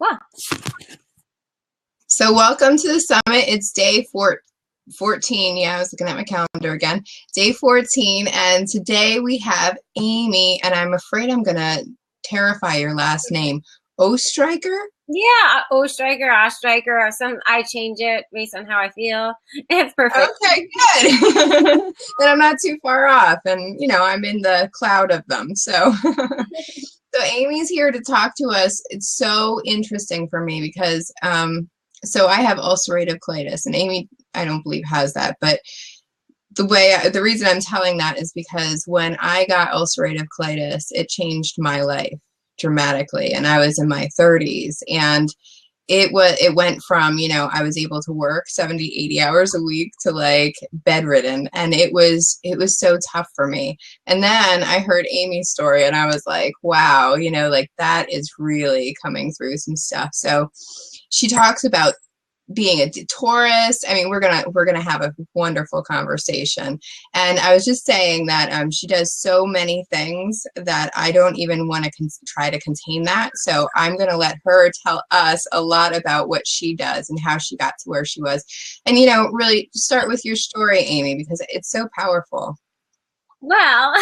Cool. So welcome to the summit. It's day 14. Yeah, I was looking at my calendar again. Day 14, and today we have Amy, and I'm afraid I'm going to terrify your last name. Oestreicher? Yeah, Oestreicher, Oestreicher. I change it based on how I feel. It's perfect. Okay, good. Then I'm not too far off, and I'm in the cloud of them. So so Amy's here to talk to us. It's so interesting for me because so I have ulcerative colitis, and Amy, I don't believe, has that. But the reason I'm telling that is because when I got ulcerative colitis, it changed my life dramatically, and I was in my 30s, and it went from, I was able to work 70, 80 hours a week to like bedridden, and it was so tough for me. And then I heard Amy's story, and I was like, wow, like that is really coming through some stuff. So she talks about being a tourist. I mean, we're gonna have a wonderful conversation. And I was just saying that she does so many things that I don't even want to try to contain that. So I'm gonna let her tell us a lot about what she does and how she got to where she was. And really start with your story, Amy, because it's so powerful. Well,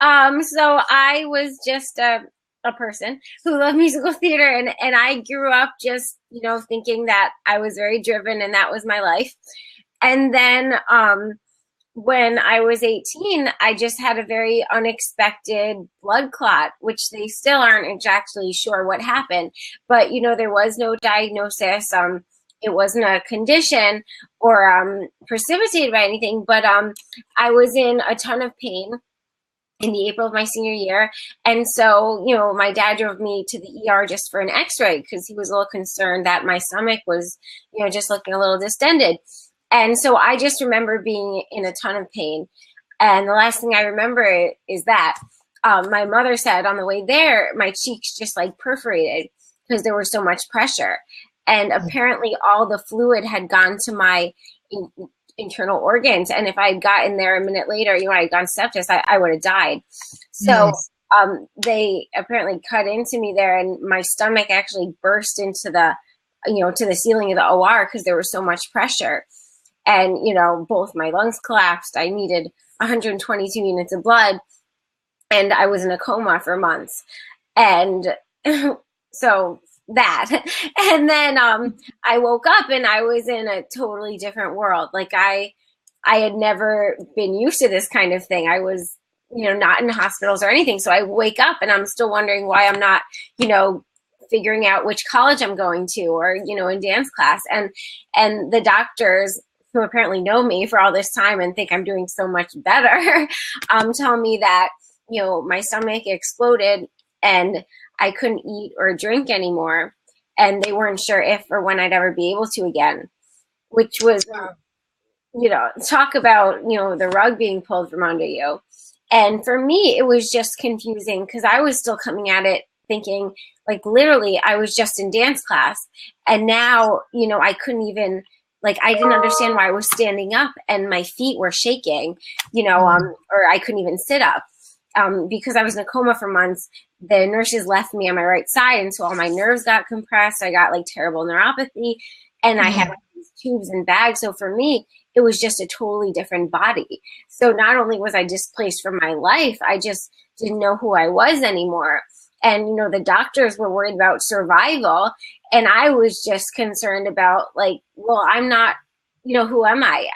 so I was just a person who loved musical theater, and I grew up just, thinking that I was very driven and that was my life. And then when I was 18, I just had a very unexpected blood clot, which they still aren't exactly sure what happened. But, there was no diagnosis. It wasn't a condition or precipitated by anything, but I was in a ton of pain in the April of my senior year. And so, my dad drove me to the ER just for an x-ray because he was a little concerned that my stomach was, just looking a little distended. And so I just remember being in a ton of pain. And the last thing I remember is that my mother said on the way there, my cheeks just like perforated because there was so much pressure. And apparently all the fluid had gone to my internal organs, and if I had gotten there a minute later, I had gone sepsis, I would have died. So they apparently cut into me there, and my stomach actually burst into the to the ceiling of the OR because there was so much pressure. And both my lungs collapsed. I needed 122 units of blood, and I was in a coma for months. And so that, and then I woke up and I was in a totally different world. Like I had never been used to this kind of thing. I was not in hospitals or anything. So I wake up and I'm still wondering why I'm not figuring out which college I'm going to, or in dance class. And the doctors, who apparently know me for all this time and think I'm doing so much better, tell me that my stomach exploded and I couldn't eat or drink anymore, and they weren't sure if or when I'd ever be able to again, which was, talk about, the rug being pulled from under you. And for me, it was just confusing because I was still coming at it thinking, like, literally, I was just in dance class, and now, I couldn't even, like, I didn't understand why I was standing up and my feet were shaking, or I couldn't even sit up. Because I was in a coma for months, the nurses left me on my right side, and so all my nerves got compressed. I got like terrible neuropathy, and I had like, these tubes and bags. So for me, it was just a totally different body. So not only was I displaced from my life, I just didn't know who I was anymore. And the doctors were worried about survival, and I was just concerned about, like, well, I'm not, who am I?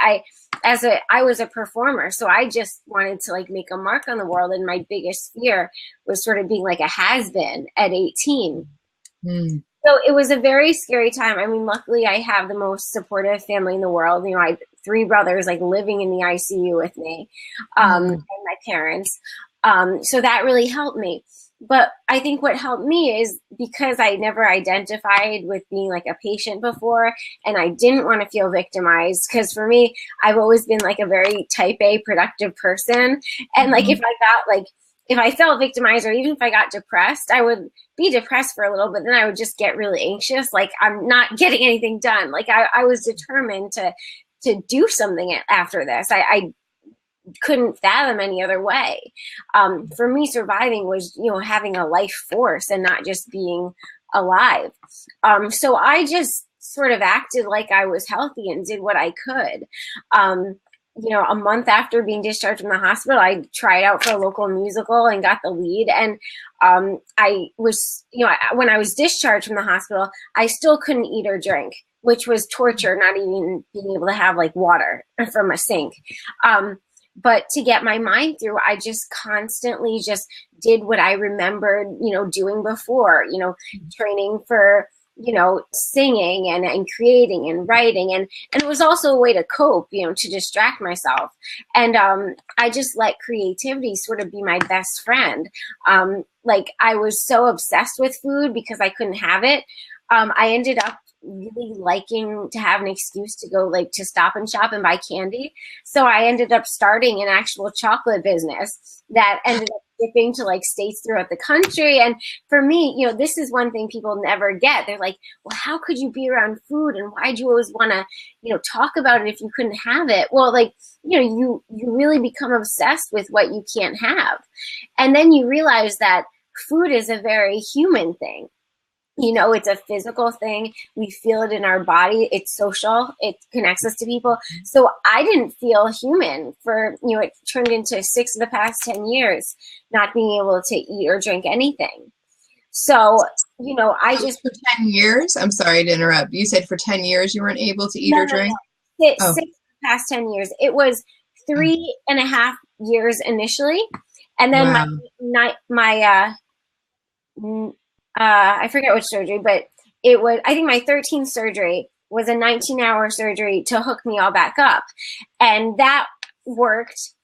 I was a performer, so I just wanted to like make a mark on the world, and my biggest fear was sort of being like a has-been at 18. So it was a very scary time. I mean, luckily I have the most supportive family in the world. I had 3 brothers like living in the ICU with me, and my parents. So that really helped me. But I think what helped me is because I never identified with being like a patient before, and I didn't want to feel victimized, because for me, I've always been like a very type A productive person. And like if I felt victimized, or even if I got depressed, I would be depressed for a little bit, then I would just get really anxious, like I'm not getting anything done. Like I was determined to do something after this. I couldn't fathom any other way. For me, surviving was, having a life force and not just being alive. So I just sort of acted like I was healthy and did what I could. A month after being discharged from the hospital, I tried out for a local musical and got the lead. And I was, when I was discharged from the hospital, I still couldn't eat or drink, which was torture, not even being able to have like water from a sink. But to get my mind through, I just constantly just did what I remembered, doing before, training for, singing and creating and writing. And it was also a way to cope, to distract myself. And I just let creativity sort of be my best friend. Like I was so obsessed with food because I couldn't have it. I ended up really liking to have an excuse to go like to Stop and Shop and buy candy. So I ended up starting an actual chocolate business that ended up shipping to like states throughout the country. And for me, this is one thing people never get. They're like, well, how could you be around food? And why'd you always want to, talk about it if you couldn't have it? Well, like, you really become obsessed with what you can't have. And then you realize that food is a very human thing. It's a physical thing. We feel it in our body. It's social. It connects us to people. So I didn't feel human for, it turned into 6 of the past 10 years, not being able to eat or drink anything. So, I just. For 10 years? I'm sorry to interrupt. You said for 10 years you weren't able to eat or drink? No. 6 of the past 10 years. It was 3.5 years initially. And then I forget which surgery, but it was, I think my 13th surgery was a 19-hour surgery to hook me all back up. And that worked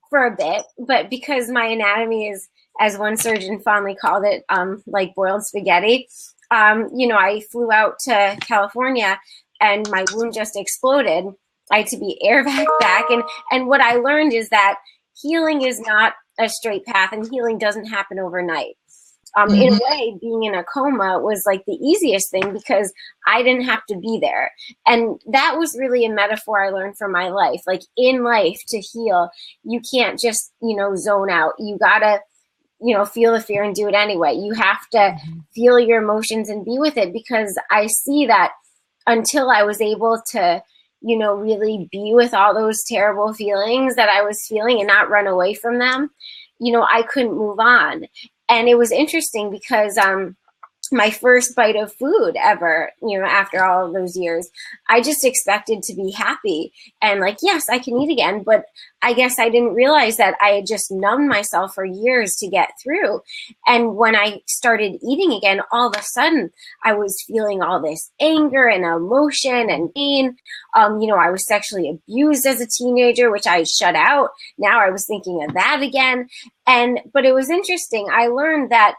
for a bit, but because my anatomy is, as one surgeon fondly called it, like boiled spaghetti, I flew out to California and my wound just exploded. I had to be air back. And what I learned is that healing is not a straight path and healing doesn't happen overnight. In a way, being in a coma was like the easiest thing because I didn't have to be there. And that was really a metaphor I learned from my life. Like in life, to heal, you can't just, zone out. You gotta, feel the fear and do it anyway. You have to feel your emotions and be with it, because I see that until I was able to, really be with all those terrible feelings that I was feeling and not run away from them, I couldn't move on. And it was interesting because my first bite of food ever, after all of those years, I just expected to be happy and like, yes, I can eat again. But I guess I didn't realize that I had just numbed myself for years to get through. And when I started eating again, all of a sudden I was feeling all this anger and emotion and pain. I was sexually abused as a teenager, which I shut out. Now I was thinking of that again. But it was interesting. I learned that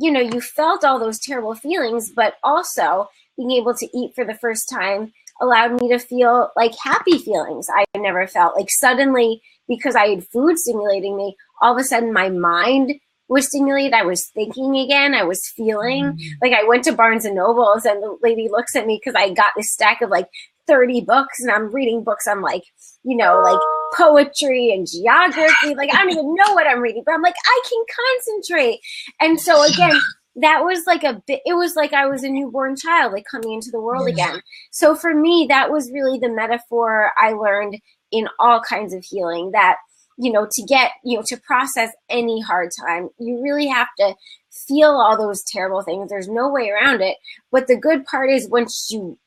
you felt all those terrible feelings, but also being able to eat for the first time allowed me to feel like happy feelings I never felt. Like suddenly, because I had food stimulating me, all of a sudden my mind was stimulated. I was thinking again. I was feeling like I went to Barnes and Nobles and the lady looks at me because I got this stack of like 30 books and I'm reading books on like, like poetry and geography. Like, I don't even know what I'm reading, but I'm like, I can concentrate. And so again, that was like it was like I was a newborn child, like coming into the world again. So for me, that was really the metaphor I learned in all kinds of healing, that, to get, to process any hard time, you really have to feel all those terrible things. There's no way around it. But the good part is once you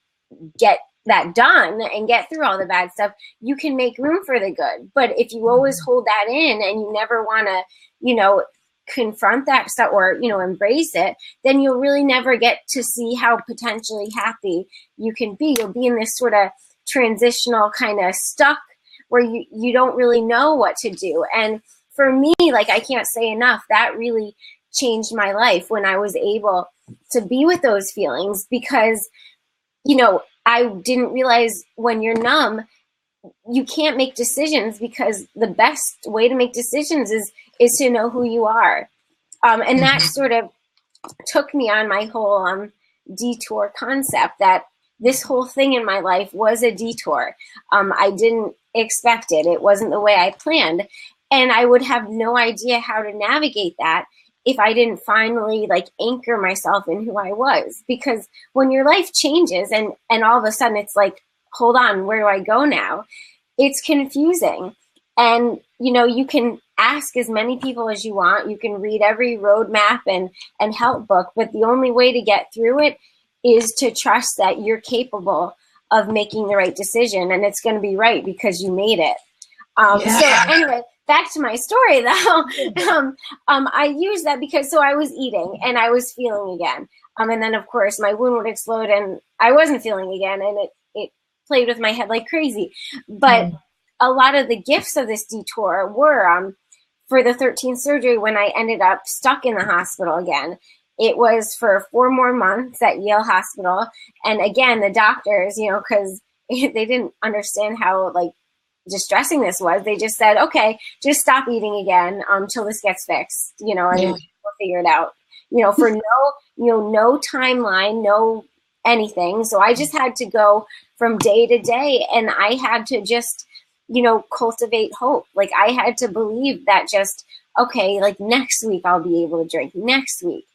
get that done and get through all the bad stuff, you can make room for the good. But if you always hold that in and you never want to, confront that stuff or, embrace it, then you'll really never get to see how potentially happy you can be. You'll be in this sort of transitional kind of stuck where you don't really know what to do. And for me, like, I can't say enough, that really changed my life when I was able to be with those feelings, because, I didn't realize when you're numb, you can't make decisions, because the best way to make decisions is to know who you are. And that sort of took me on my whole detour concept, that this whole thing in my life was a detour. I didn't expect it. It wasn't the way I planned. And I would have no idea how to navigate that if I didn't finally like anchor myself in who I was. Because when your life changes and all of a sudden it's like, hold on, where do I go now? It's confusing. And, you know, you can ask as many people as you want. You can read every roadmap and help book, but the only way to get through it is to trust that you're capable of making the right decision, and it's going to be right because you made it. So anyway, back to my story though. I used that because, so I was eating and I was feeling again. And then of course my wound would explode and I wasn't feeling again, and it played with my head like crazy. But a lot of the gifts of this detour were for the 13th surgery when I ended up stuck in the hospital again. It was for 4 more months at Yale Hospital. And again, the doctors, you know, because they didn't understand how like distressing this was, they just said, okay, just stop eating again until this gets fixed, you know, and we'll figure it out, you know, for no timeline, no anything. So I just had to go from day to day, and I had to just, you know, cultivate hope. Like I had to believe that just, okay, like next week I'll be able to drink next week.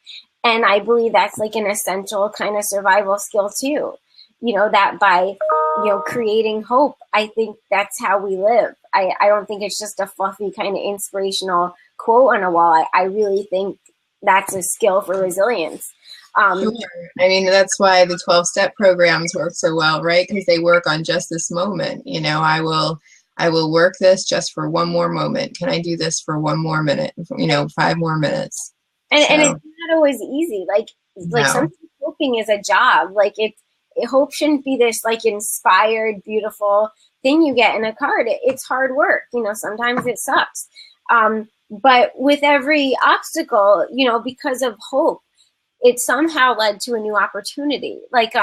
And I believe that's like an essential kind of survival skill too. You know, that by, you know, creating hope, I think that's how we live. I don't think it's just a fluffy kind of inspirational quote on a wall. I really think that's a skill for resilience. Sure. I mean, that's why the 12-step programs work so well, right? Because they work on just this moment. You know, I will work this just for one more moment. Can I do this for one more minute? You know, 5 more minutes. And it's not always easy. Like sometimes hoping is a job. Like hope shouldn't be this like inspired, beautiful thing you get in a card. It's hard work. You know, sometimes it sucks. But with every obstacle, you know, because of hope, it somehow led to a new opportunity. Like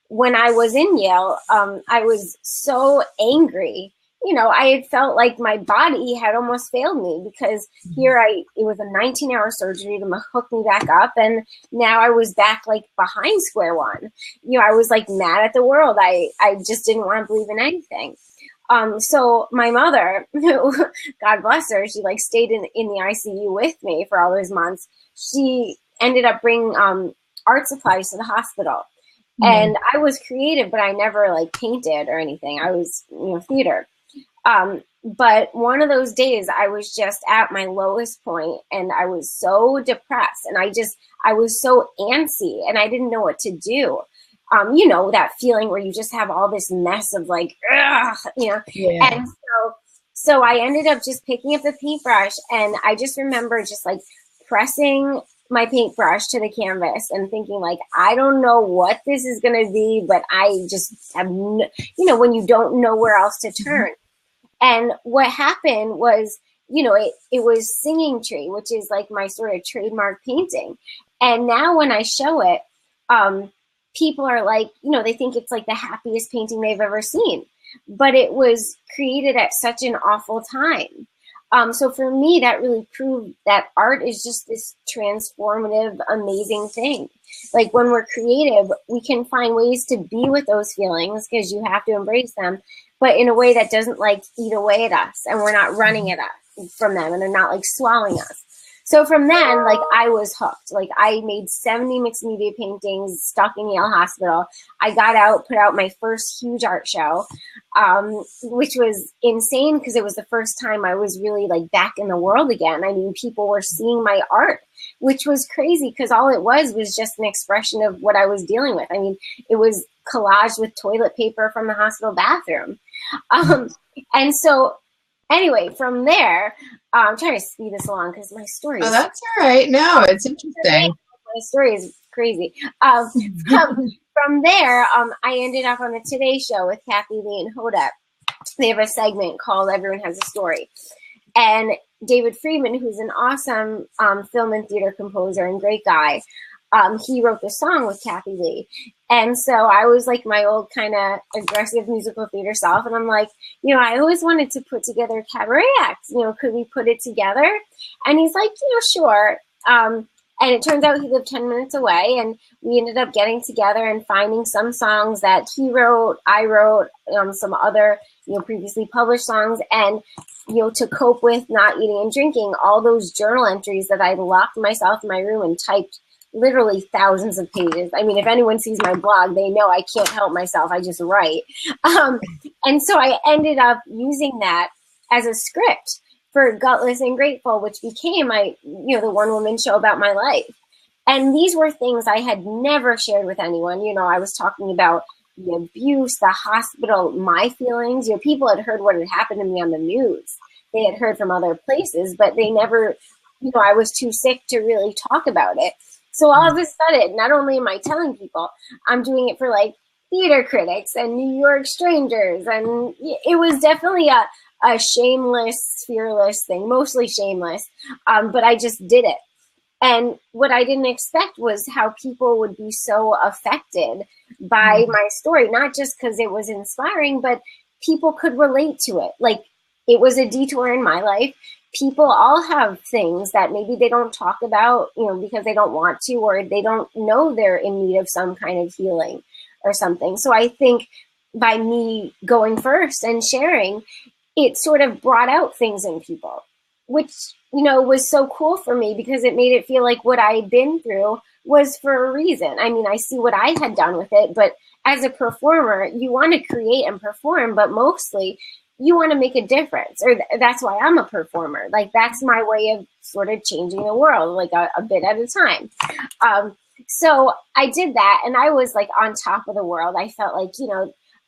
when I was in Yale, I was so angry. You know, I had felt like my body had almost failed me because it was a 19-hour surgery to hook me back up. And now I was back like behind square one. You know, I was like mad at the world. I just didn't want to believe in anything. So my mother, God bless her, she like stayed in the ICU with me for all those months. She ended up bringing art supplies to the hospital. And I was creative, but I never like painted or anything. I was, you know, theater. But one of those days I was just at my lowest point and I was so depressed and I was so antsy and I didn't know what to do. You know, that feeling where you just have all this mess of like, ugh, you know, and so I ended up just picking up the paintbrush, and I just remember just like pressing my paintbrush to the canvas and thinking like, I don't know what this is going to be, but I just have, you know, when you don't know where else to turn. And what happened was, you know, it was Singing Tree, which is like my sort of trademark painting. And now when I show it, people are like, you know, they think it's like the happiest painting they've ever seen. But it was created at such an awful time. So for me, that really proved that art is just this transformative, amazing thing. Like when we're creative, we can find ways to be with those feelings because you have to embrace them, but in a way that doesn't like eat away at us and we're not running at us from them and they're not like swallowing us. So from then, like I was hooked. Like I made 70 mixed media paintings stuck in Yale Hospital. I got out, put out my first huge art show, which was insane because it was the first time I was really like back in the world again. I mean, people were seeing my art, which was crazy because all it was just an expression of what I was dealing with. I mean, it was collaged with toilet paper from the hospital bathroom. And so anyway, from there, I'm trying to speed this along because my story is... Oh, that's all right. No, it's interesting. My story is crazy. From there, I ended up on the Today Show with Kathy Lee and Hoda. They have a segment called Everyone Has a Story. And David Friedman, who's an awesome film and theater composer and great guy, he wrote the song with Kathy Lee. And so I was like my old kind of aggressive musical theater self. And I'm like, you know, I always wanted to put together a cabaret act. You know, could we put it together? And he's like, you know, sure. And it turns out he lived 10 minutes away. And we ended up getting together and finding some songs that he wrote, I wrote, some other, you know, previously published songs. And to cope with not eating and drinking, all those journal entries that I locked myself in my room and typed literally thousands of pages. I mean, if anyone sees my blog, they know I can't help myself. I just write. And so I ended up using that as a script for Gutless and Grateful, which became the one woman show about my life. And these were things I had never shared with anyone. I was talking about the abuse, the hospital, my feelings. People had heard what had happened to me on the news. They had heard from other places, but they never, I was too sick to really talk about it. So all of a sudden, not only am I telling people, I'm doing it for like theater critics and New York strangers. And it was definitely a shameless, fearless thing, mostly shameless. But I just did it. And what I didn't expect was how people would be so affected by my story, not just because it was inspiring, but people could relate to it. Like, it was a detour in my life. People all have things that maybe they don't talk about, because they don't want to, or they don't know they're in need of some kind of healing or something. So I think by me going first and sharing, it sort of brought out things in people, which, was so cool for me because it made it feel like what I had been through was for a reason. I mean, I see what I had done with it, but as a performer, you want to create and perform, but mostly you want to make a difference, or that's why I'm a performer. Like, that's my way of sort of changing the world, like a bit at a time. So I did that, and I was like on top of the world. I felt like,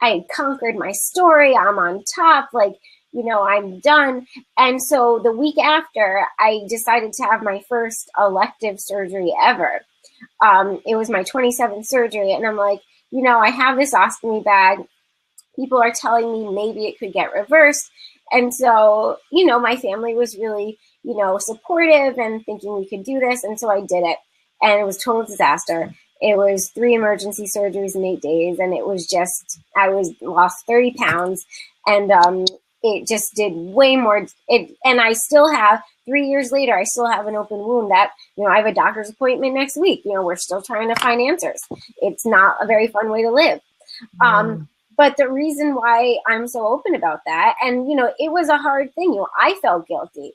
I had conquered my story. I'm on top, like, I'm done. And so the week after, I decided to have my first elective surgery ever. It was my 27th surgery, and I'm like, I have this ostomy bag. People are telling me maybe it could get reversed. And so, my family was really, supportive and thinking we could do this. And so I did it. And it was a total disaster. It was 3 emergency surgeries in 8 days. And it was just, lost 30 pounds. And it just did way more. And I still have, 3 years later, I still have an open wound that, I have a doctor's appointment next week. We're still trying to find answers. It's not a very fun way to live. But the reason why I'm so open about that, and, it was a hard thing. I felt guilty,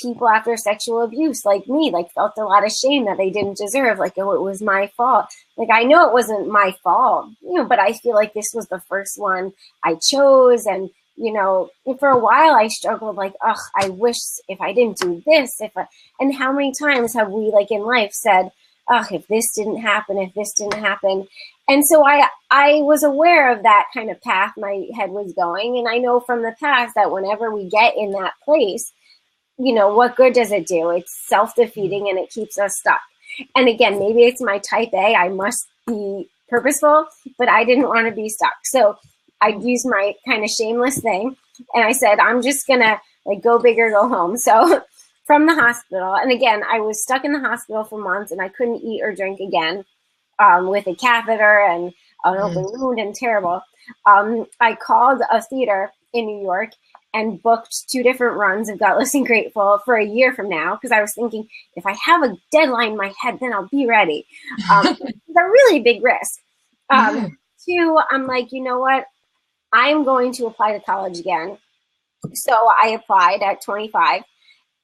people after sexual abuse, like me, felt a lot of shame that they didn't deserve, it was my fault. I know it wasn't my fault, but I feel like this was the first one I chose. And, for a while I struggled, I wish if I didn't do this, and how many times have we in life said, if this didn't happen. And so I was aware of that kind of path my head was going. And I know from the past that whenever we get in that place, what good does it do? It's self-defeating and it keeps us stuck. And again, maybe it's my type A. I must be purposeful, but I didn't want to be stuck. So I used my kind of shameless thing. And I said, I'm just going to go big or go home. So from the hospital, and again, I was stuck in the hospital for months and I couldn't eat or drink again. With a catheter and an open wound and terrible. I called a theater in New York and booked 2 different runs of Gutless and Grateful for a year from now, because I was thinking, if I have a deadline in my head, then I'll be ready. It's a really big risk. 2, I'm like, you know what? I'm going to apply to college again. So I applied at 25.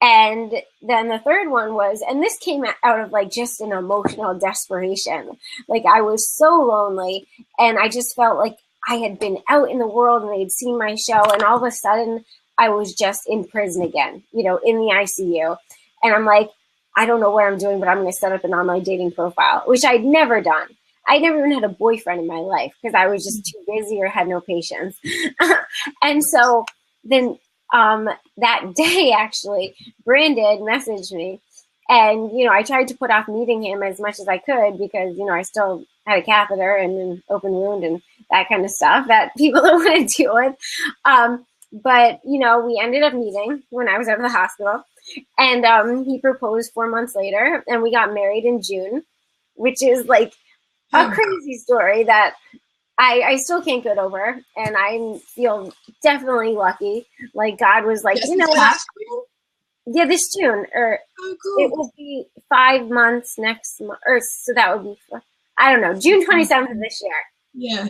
And then the third one was, and this came out of just an emotional desperation. I was so lonely and I just felt like I had been out in the world and they'd seen my show. And all of a sudden I was just in prison again, in the ICU. And I'm like, I don't know what I'm doing, but I'm going to set up an online dating profile, which I'd never done. I never even had a boyfriend in my life because I was just too busy or had no patience. And so then, that day, actually, Brandon messaged me and, I tried to put off meeting him as much as I could because, I still had a catheter and an open wound and that kind of stuff that people don't want to deal with. But, we ended up meeting when I was out of the hospital and, he proposed 4 months later and we got married in June, which is a crazy story that I still can't get over, and I feel definitely lucky. God was like, what? Yeah, this June, or cool. It will be 5 months next month, or so that would be, I don't know, June 27th of this year. Yeah.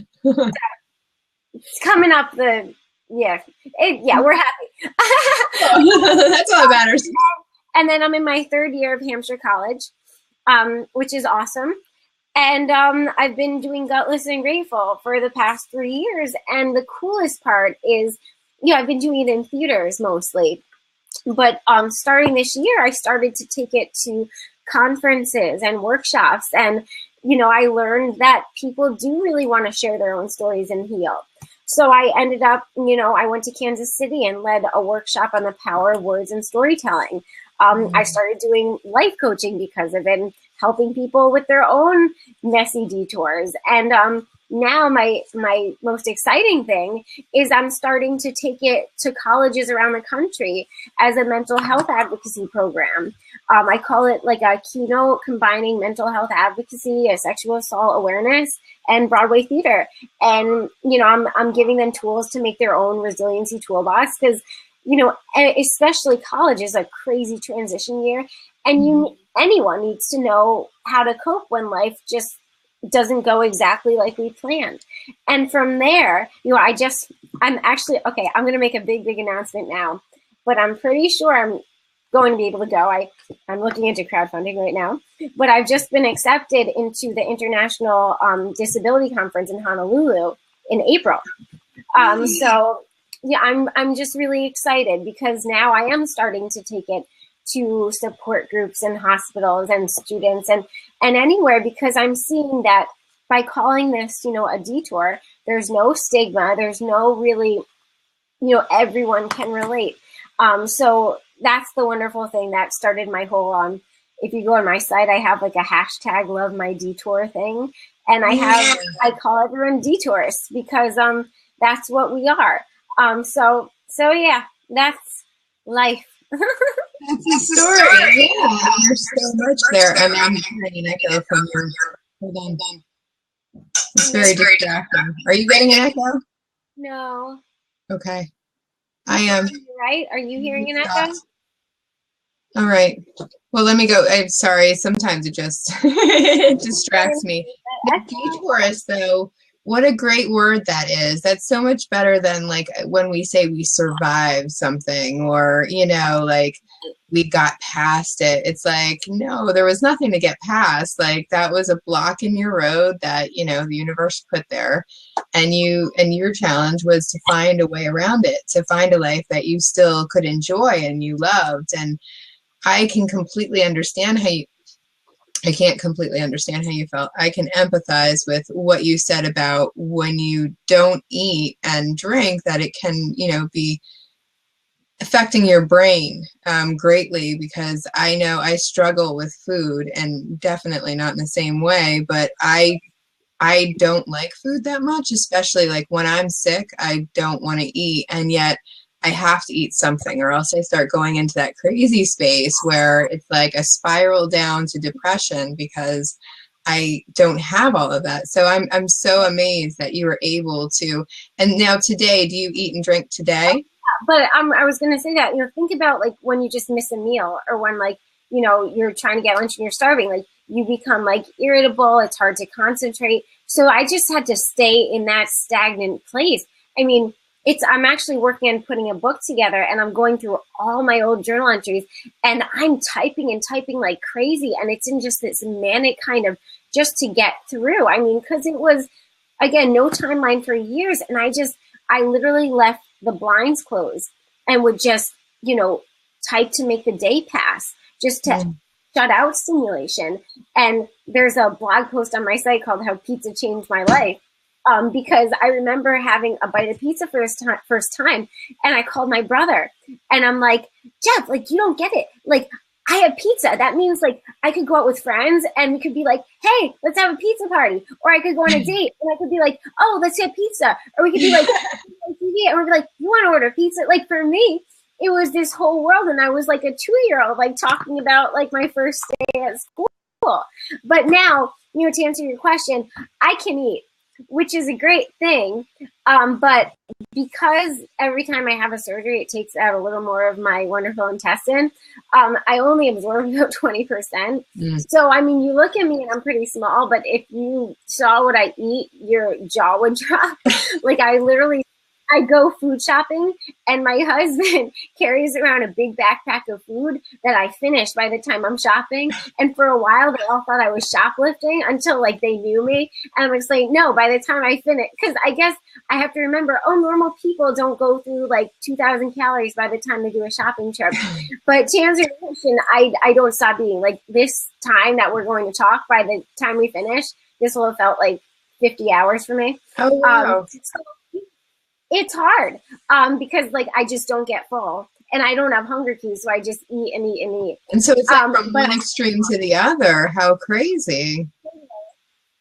It's coming up the Yeah. Yeah, we're happy. That's all that matters. And then I'm in my third year of Hampshire College, which is awesome. And I've been doing Gutless and Grateful for the past 3 years. And the coolest part is, I've been doing it in theaters mostly. But starting this year, I started to take it to conferences and workshops. And, I learned that people do really want to share their own stories and heal. So I ended up, I went to Kansas City and led a workshop on the power of words and storytelling. I started doing life coaching because of it and helping people with their own messy detours. And now my most exciting thing is I'm starting to take it to colleges around the country as a mental health advocacy program. I call it like a keynote combining mental health advocacy, a sexual assault awareness, and Broadway theater. And, I'm giving them tools to make their own resiliency toolbox because, especially college is a crazy transition year. And anyone needs to know how to cope when life just doesn't go exactly like we planned. And from there, I'm going to make a big announcement now, but I'm pretty sure I'm going to be able to go. I'm looking into crowdfunding right now, but I've just been accepted into the International Disability Conference in Honolulu in April. So yeah, I'm just really excited because now I am starting to take it to support groups and hospitals and students and anywhere, because I'm seeing that by calling this, a detour, there's no stigma, there's no really, everyone can relate. So that's the wonderful thing that started my whole, if you go on my site, I have like a hashtag love my detour thing. And I call everyone detours because, that's what we are. So yeah, that's life. That's the story. Yeah, there's so much there. I mean, I'm hearing an echo from your. Hold on. It's very distracting. Are you getting an echo? No. Okay. I am. Right? Are you hearing an echo? All right. Well, let me go. I'm sorry. Sometimes it just it distracts me. Detourist, though. What a great word that is. That's so much better than like when we say we survived something or, like we got past it. It's like, no, there was nothing to get past. Like that was a block in your road that, the universe put there. And your challenge was to find a way around it, to find a life that you still could enjoy and you loved. And I can completely understand I can't completely understand how you felt. I can empathize with what you said about when you don't eat and drink, that it can, be affecting your brain greatly, because I know I struggle with food and definitely not in the same way, but I don't like food that much, especially like when I'm sick, I don't want to eat. And yet I have to eat something or else I start going into that crazy space where it's like a spiral down to depression because I don't have all of that. So I'm so amazed that you were able to. And now today, do you eat and drink today? But I was going to say that, think about like when you just miss a meal or when like, you're trying to get lunch and you're starving, like you become like irritable. It's hard to concentrate. So I just had to stay in that stagnant place. I mean, I'm actually working on putting a book together and I'm going through all my old journal entries and I'm typing and typing like crazy. And it's in just this manic kind of just to get through. I mean, because it was, again, no timeline for years. And I literally left the blinds closed and would just, type to make the day pass, just to shut out stimulation. And there's a blog post on my site called How Pizza Changed My Life. Because I remember having a bite of pizza first time, and I called my brother, and I'm like, Jeff, like you don't get it. Like I have pizza. That means like I could go out with friends, and we could be like, hey, let's have a pizza party, or I could go on a date, and I could be like, oh, let's get pizza, or we could be like, TV, and we'd be like, you want to order pizza? Like for me, it was this whole world, and I was like a 2-year-old, like talking about like my first day at school. But now, to answer your question, I can eat, which is a great thing. But because every time I have a surgery, it takes out a little more of my wonderful intestine, I only absorb about 20%. So, I mean, you look at me and I'm pretty small, but if you saw what I eat, your jaw would drop. Like I literally I go food shopping, and my husband carries around a big backpack of food that I finish by the time I'm shopping. And for a while, they all thought I was shoplifting until like they knew me. And I'm just like, no, by the time I finish, because I guess I have to remember, oh, normal people don't go through like 2,000 calories by the time they do a shopping trip. But to answer your question, I don't stop eating. Like this time that we're going to talk, by the time we finish, this will have felt like 50 hours for me. Oh, wow. So it's hard because like I just don't get full and I don't have hunger cues, so I just eat and eat and eat. And so it's like from one extreme to the other. How crazy.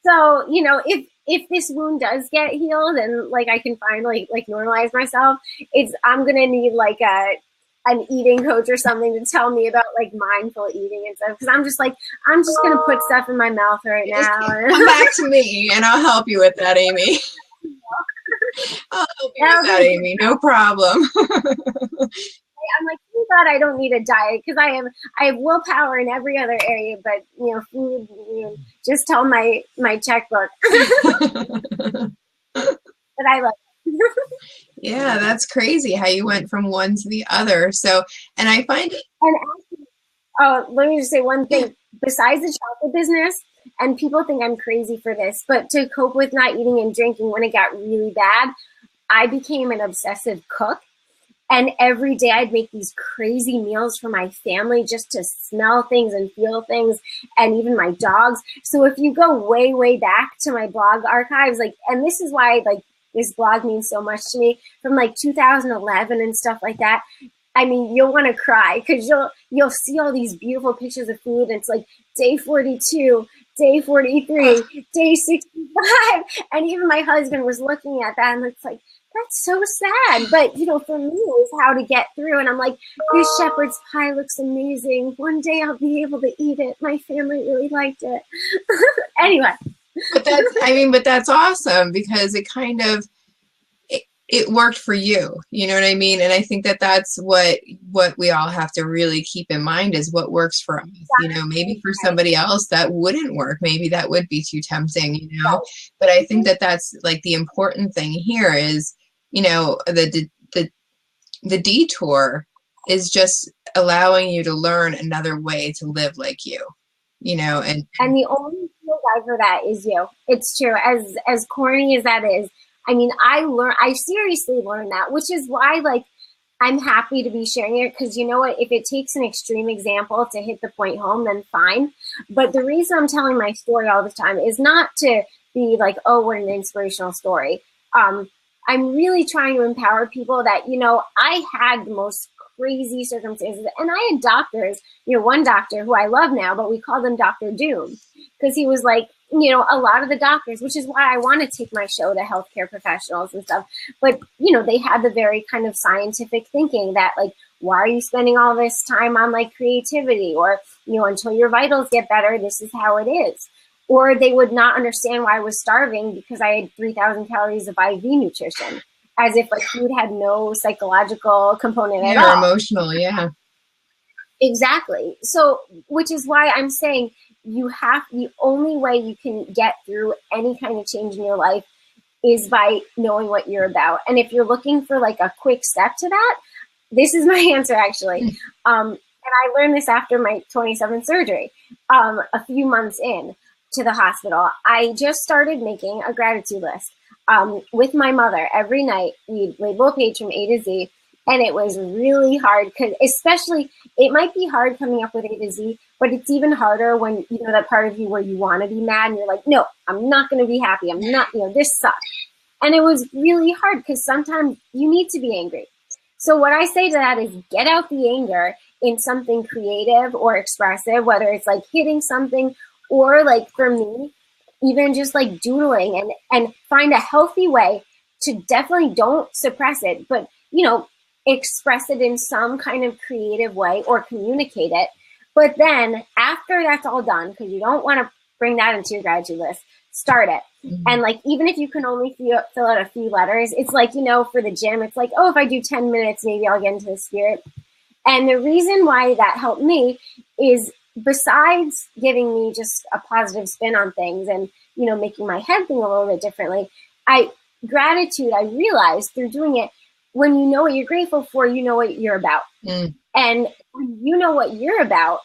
So, you know, if this wound does get healed and like I can finally like normalize myself, I'm gonna need like an eating coach or something to tell me about like mindful eating and stuff, because I'm just gonna put stuff in my mouth right now. Come back to me and I'll help you with that, Amy. I'll help you with that, Amy. No problem. I'm like, thank God I don't need a diet, because I have willpower in every other area, but you know, food, you know, just tell my checkbook. But I love it. Yeah, that's crazy how you went from one to the other. So, and I find it. And actually, let me just say one thing. Besides the chocolate business, and people think I'm crazy for this, but to cope with not eating and drinking when it got really bad, I became an obsessive cook. And every day I'd make these crazy meals for my family just to smell things and feel things, and even my dogs. So if you go way, way back to my blog archives, like, and this is why like this blog means so much to me, from like 2011 and stuff like that. I mean, you'll want to cry, because you'll see all these beautiful pictures of food, and it's like day 42, day 43, day 65. And even my husband was looking at that, and it's like, that's so sad. But, you know, for me, it was how to get through. And I'm like, this shepherd's pie looks amazing. One day I'll be able to eat it. My family really liked it. Anyway. But that's awesome, because it kind of, it worked for you. You know what I mean? And I think that that's what we all have to really keep in mind, is what works for us. You know, maybe for somebody else that wouldn't work. Maybe that would be too tempting, you know? But I think that that's like the important thing here is, you know, the detour is just allowing you to learn another way to live like you know, and the only guy for that is you. It's true. As corny as that is, I mean, I seriously learned that, which is why like I'm happy to be sharing it, because you know what, if it takes an extreme example to hit the point home, then fine. But the reason I'm telling my story all the time is not to be like, oh, what an inspirational story. I'm really trying to empower people that, you know, I had the most crazy circumstances, and I had doctors, you know, one doctor who I love now, but we call them Dr. Doom, because he was like, you know, a lot of the doctors, which is why I want to take my show to healthcare professionals and stuff. But, you know, they had the very kind of scientific thinking that like, why are you spending all this time on like creativity, or, you know, until your vitals get better, this is how it is. Or they would not understand why I was starving because I had 3,000 calories of IV nutrition, as if like food had no psychological component at all. Emotional, yeah. Exactly. So, which is why I'm saying the only way you can get through any kind of change in your life is by knowing what you're about. And if you're looking for like a quick step to that, this is my answer actually. And I learned this after my 27th surgery, a few months in to the hospital. I just started making a gratitude list with my mother. Every night we'd label a page from A to Z, and it was really hard, because especially it might be hard coming up with A to Z, but it's even harder when you know that part of you where you want to be mad and you're like, no, I'm not going to be happy. I'm not, you know, this sucks. And it was really hard, because sometimes you need to be angry. So what I say to that is get out the anger in something creative or expressive, whether it's like hitting something, or like for me, even just like doodling, and find a healthy way to definitely don't suppress it, but, you know, express it in some kind of creative way or communicate it. But then after that's all done, because you don't want to bring that into your gratitude list, start it. Mm-hmm. And like, even if you can only fill out a few letters, it's like, you know, for the gym, it's like, oh, if I do 10 minutes, maybe I'll get into the spirit. And the reason why that helped me is, besides giving me just a positive spin on things and, you know, making my head think a little bit differently, gratitude, I realized through doing it, when you know what you're grateful for, you know what you're about. Mm. And when you know what you're about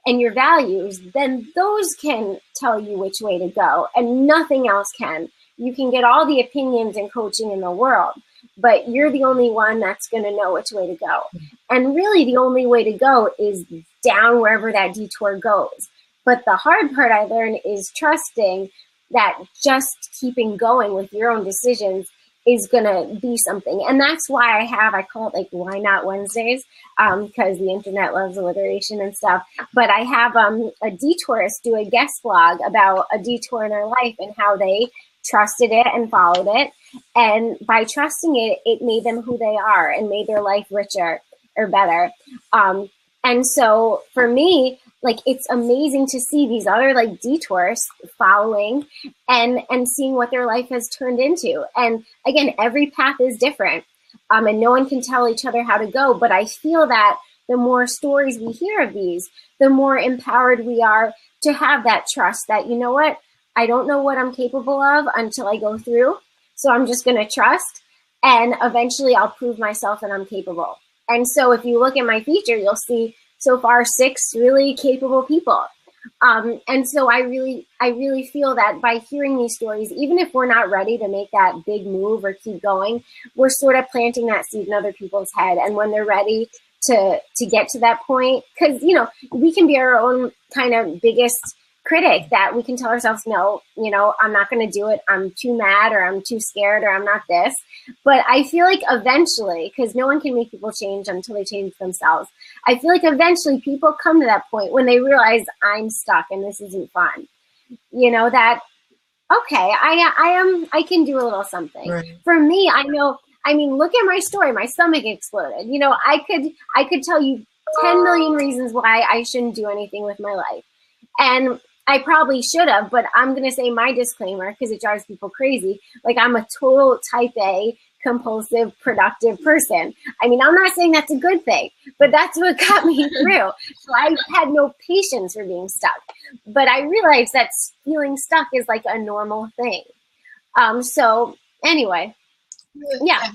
and your values, then those can tell you which way to go, and nothing else can. You can get all the opinions and coaching in the world, but you're the only one that's going to know which way to go. And really, the only way to go is down wherever that detour goes. But the hard part I learned is trusting that just keeping going with your own decisions is going to be something. And that's why I call it like Why Not Wednesdays, because the internet loves alliteration and stuff. But I have a detourist do a guest blog about a detour in their life and how they trusted it and followed it. And by trusting it, it made them who they are and made their life richer or better. And so for me, like, it's amazing to see these other like detours following and seeing what their life has turned into. And again, every path is different, and no one can tell each other how to go. But I feel that the more stories we hear of these, the more empowered we are to have that trust that, you know what, I don't know what I'm capable of until I go through. So I'm just going to trust, and eventually I'll prove myself that I'm capable. And so if you look at my feature, you'll see so far 6 really capable people. And so I really feel that by hearing these stories, even if we're not ready to make that big move or keep going, we're sort of planting that seed in other people's head. And when they're ready to get to that point, because, you know, we can be our own kind of biggest critic, that we can tell ourselves, no, you know, I'm not going to do it. I'm too mad, or I'm too scared, or I'm not this. But I feel like eventually, because no one can make people change until they change themselves, I feel like eventually people come to that point when they realize I'm stuck and this isn't fun. You know, that, okay, I can do a little something. Right. For me, I know, I mean, look at my story. My stomach exploded. You know, I could tell you 10 million reasons why I shouldn't do anything with my life. And I probably should have, but I'm going to say my disclaimer because it drives people crazy. Like, I'm a total type A, compulsive, productive person. I mean, I'm not saying that's a good thing, but that's what got me through. So I had no patience for being stuck. But I realized that feeling stuck is like a normal thing. So anyway, yeah.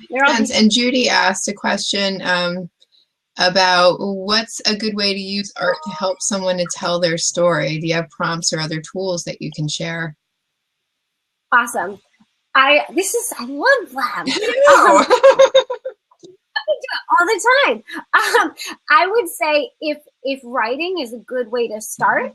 And Judy asked a question about what's a good way to use art to help someone to tell their story. Do you have prompts or other tools that you can share? Awesome. I love Blab. All the time. I would say if writing is a good way to start,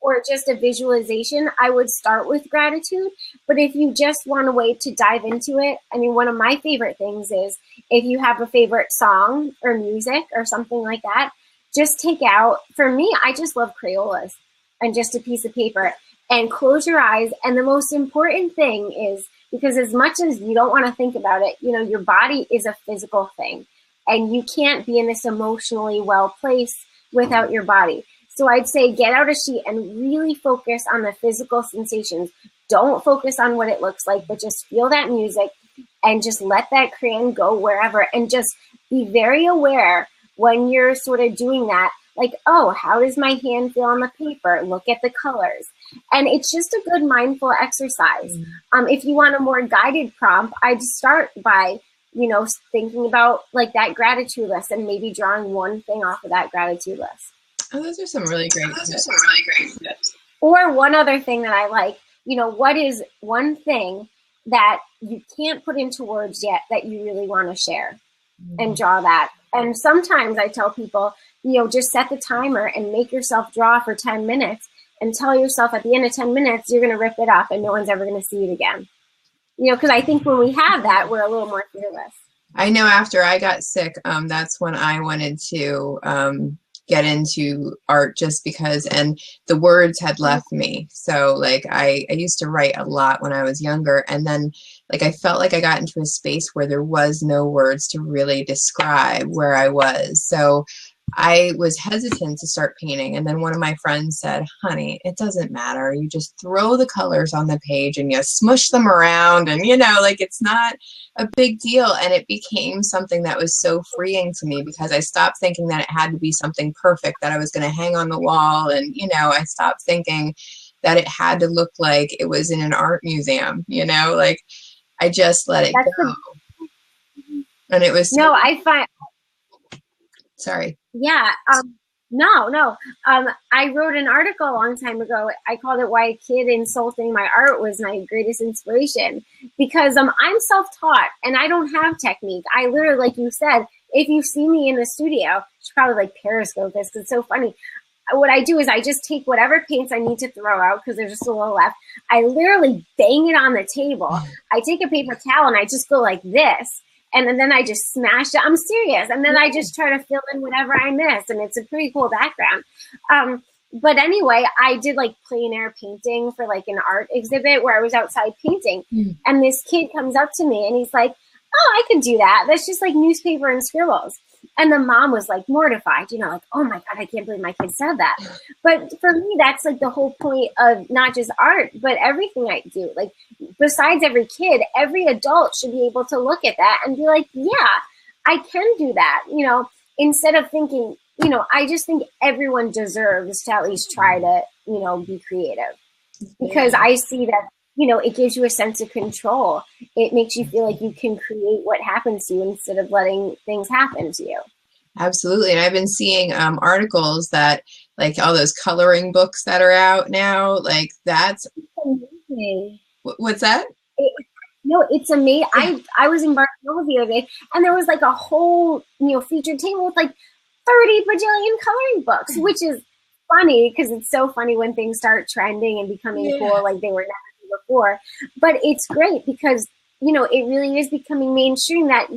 or just a visualization, I would start with gratitude. But if you just want a way to dive into it, I mean, one of my favorite things is if you have a favorite song or music or something like that, just take out, for me, I just love Crayolas and just a piece of paper, and close your eyes. And the most important thing is, because as much as you don't want to think about it, you know, your body is a physical thing, and you can't be in this emotionally well place without your body. So I'd say get out a sheet and really focus on the physical sensations. Don't focus on what it looks like, but just feel that music and just let that crayon go wherever, and just be very aware when you're sort of doing that. Like, oh, how does my hand feel on the paper? Look at the colors. And it's just a good mindful exercise. If you want a more guided prompt, I'd start by, you know, thinking about like that gratitude list and maybe drawing one thing off of that gratitude list. Oh, those are some really great tips. Or one other thing that I like, you know, what is one thing that you can't put into words yet that you really want to share, and draw that. And sometimes I tell people, you know, just set the timer and make yourself draw for 10 minutes and tell yourself at the end of 10 minutes, you're going to rip it up and no one's ever going to see it again. You know, because I think when we have that, we're a little more fearless. I know after I got sick, that's when I wanted to get into art, just because, and the words had left me. So like I used to write a lot when I was younger, and then like I felt like I got into a space where there was no words to really describe where I was. So I was hesitant to start painting, and then one of my friends said, honey, it doesn't matter. You just throw the colors on the page and you smush them around, and you know, like it's not a big deal. And it became something that was so freeing to me, because I stopped thinking that it had to be something perfect that I was going to hang on the wall. And, you know, I stopped thinking that it had to look like it was in an art museum, you know, like I just let it That's go. the And it was no. so, I find sorry. yeah. No, no. I wrote an article a long time ago. I called it "Why a Kid Insulting My Art Was My Greatest Inspiration," because I'm self-taught and I don't have technique. I literally, like you said, if you see me in the studio, you should probably like Periscope this because it's so funny. What I do is I just take whatever paints I need to throw out because there's just a little left. I literally bang it on the table. I take a paper towel and I just go like this. And then I just smash it. I'm serious. And then I just try to fill in whatever I miss. And it's a pretty cool background. But anyway, I did like plein air painting for like an art exhibit where I was outside painting. And this kid comes up to me and he's like, oh, I could do that. That's just like newspaper and scribbles. And the mom was like mortified, like, oh my God, I can't believe my kid said that. But for me, that's like the whole point of not just art, but everything I do. Like, besides every kid, every adult should be able to look at that and be like, yeah, I can do that. Instead of thinking, I just think everyone deserves to at least try to, be creative. Because I see that, it gives you a sense of control. It makes you feel like you can create what happens to you instead of letting things happen to you. Absolutely. And I've been seeing articles that like all those coloring books that are out now, like that's amazing. What's that? No, it's amazing. I was in Barcelona the other day and there was like a whole, featured table with like 30 bajillion coloring books, which is funny because it's so funny when things start trending and becoming cool like they were never before. But it's great because, it really is becoming mainstream that,